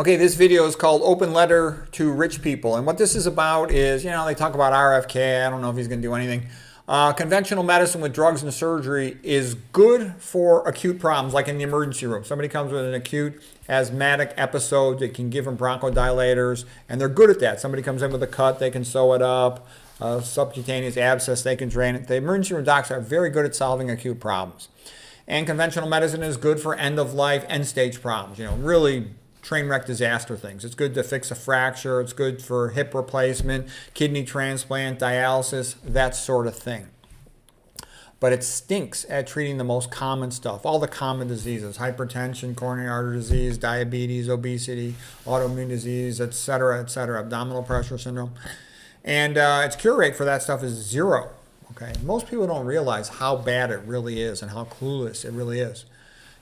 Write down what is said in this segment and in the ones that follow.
Okay, this video is called Open Letter to Rich People. And what this is about is, they talk about RFK. I don't know if he's going to do anything. Conventional medicine with drugs and surgery is good for acute problems, like in the emergency room. Somebody comes with an acute asthmatic episode, they can give them bronchodilators, and they're good at that. Somebody comes in with a cut, they can sew it up. Subcutaneous abscess, they can drain it. The emergency room docs are very good at solving acute problems. And conventional medicine is good for end-of-life, end-stage problems, really train wreck disaster things. It's good to fix a fracture. It's good for hip replacement, kidney transplant, dialysis, that sort of thing. But it stinks at treating the most common stuff, all the common diseases, hypertension, coronary artery disease, diabetes, obesity, autoimmune disease, etc., abdominal pressure syndrome. And its cure rate for that stuff is 0. Okay, most people don't realize how bad it really is and how clueless it really is.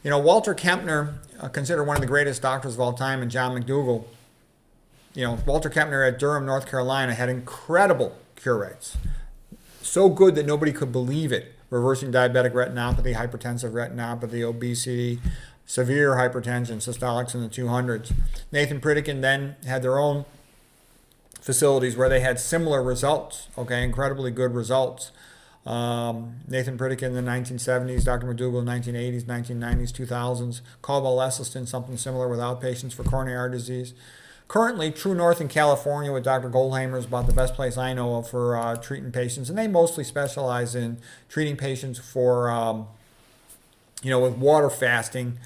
Walter Kempner, considered one of the greatest doctors of all time, and John McDougall, Walter Kempner at Durham, North Carolina, had incredible cure rates. So good that nobody could believe it. Reversing diabetic retinopathy, hypertensive retinopathy, obesity, severe hypertension, systolics in the 200s. Nathan Pritikin then had their own facilities where they had similar results, incredibly good results. Nathan Pritikin in the 1970s, Dr. McDougall in the 1980s, 1990s, 2000s, Caldwell Esselstyn, something similar with outpatients for coronary artery disease. Currently, True North in California with Dr. Goldhamer is about the best place I know of for treating patients, and they mostly specialize in treating patients for, with water fasting.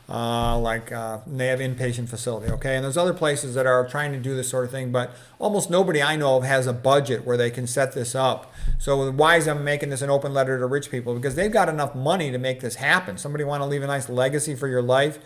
They have inpatient facility, and there's other places that are trying to do this sort of thing, but almost nobody I know of has a budget where they can set this up. So why is I'm making this an open letter to rich people? Because they've got enough money to make this happen. Somebody want to leave a nice legacy for your life?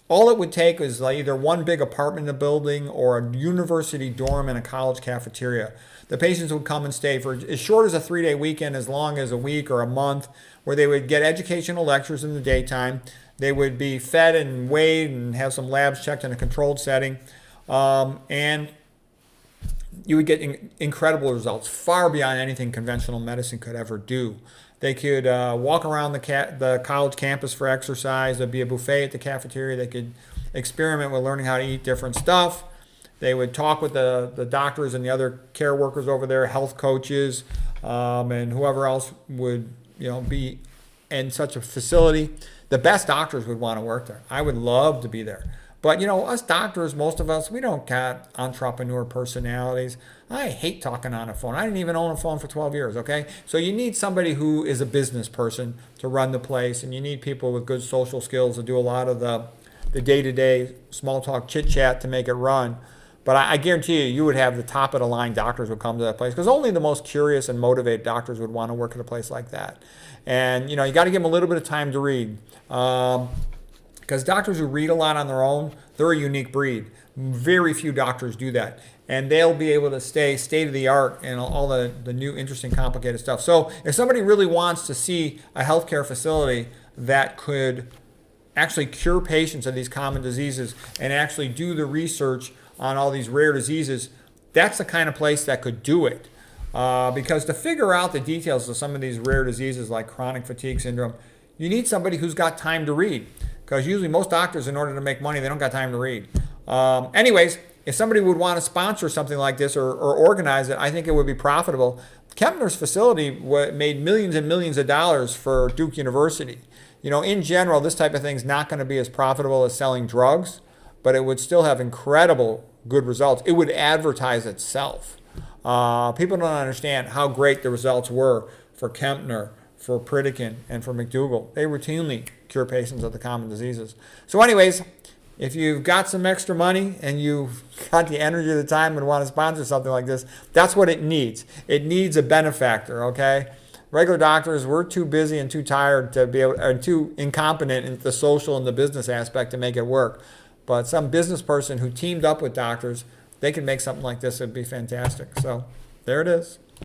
All it would take is either one big apartment in a building or a university dorm and a college cafeteria. The patients would come and stay for as short as a 3-day weekend, as long as a week or a month, where they would get educational lectures in the daytime. They would be fed and weighed and have some labs checked in a controlled setting. And you would get incredible results, far beyond anything conventional medicine could ever do. They could walk around the college campus for exercise. There'd be a buffet at the cafeteria. They could experiment with learning how to eat different stuff. They would talk with the doctors and the other care workers over there, health coaches, and whoever else would be in such a facility. The best doctors would want to work there. I would love to be there. But, us doctors, most of us, we don't got entrepreneur personalities. I hate talking on a phone. I didn't even own a phone for 12 years, So you need somebody who is a business person to run the place, and you need people with good social skills to do a lot of the day-to-day small talk chit-chat to make it run. But I guarantee you would have the top-of-the-line doctors would come to that place, because only the most curious and motivated doctors would want to work at a place like that. And, you got to give them a little bit of time to read. Because doctors who read a lot on their own, they're a unique breed. Very few doctors do that. And they'll be able to stay state-of-the-art in all the new, interesting, complicated stuff. So if somebody really wants to see a healthcare facility that could actually cure patients of these common diseases and actually do the research on all these rare diseases, that's the kind of place that could do it. Because to figure out the details of some of these rare diseases like chronic fatigue syndrome, you need somebody who's got time to read. Because usually most doctors, in order to make money, they don't got time to read. Anyways, if somebody would want to sponsor something like this or organize it, I think it would be profitable. Kempner's facility made millions and millions of dollars for Duke University. In general, this type of thing is not going to be as profitable as selling drugs, but it would still have incredible good results. It would advertise itself. People don't understand how great the results were for Kempner, for Pritikin, and for McDougall. They routinely cure patients of the common diseases. So anyways, if you've got some extra money and you've got the energy of the time and want to sponsor something like this, that's what it needs. It needs a benefactor, Regular doctors, we're too busy and too tired to be able, or too incompetent in the social and the business aspect to make it work. But some business person who teamed up with doctors, they can make something like this. It'd be fantastic. So there it is.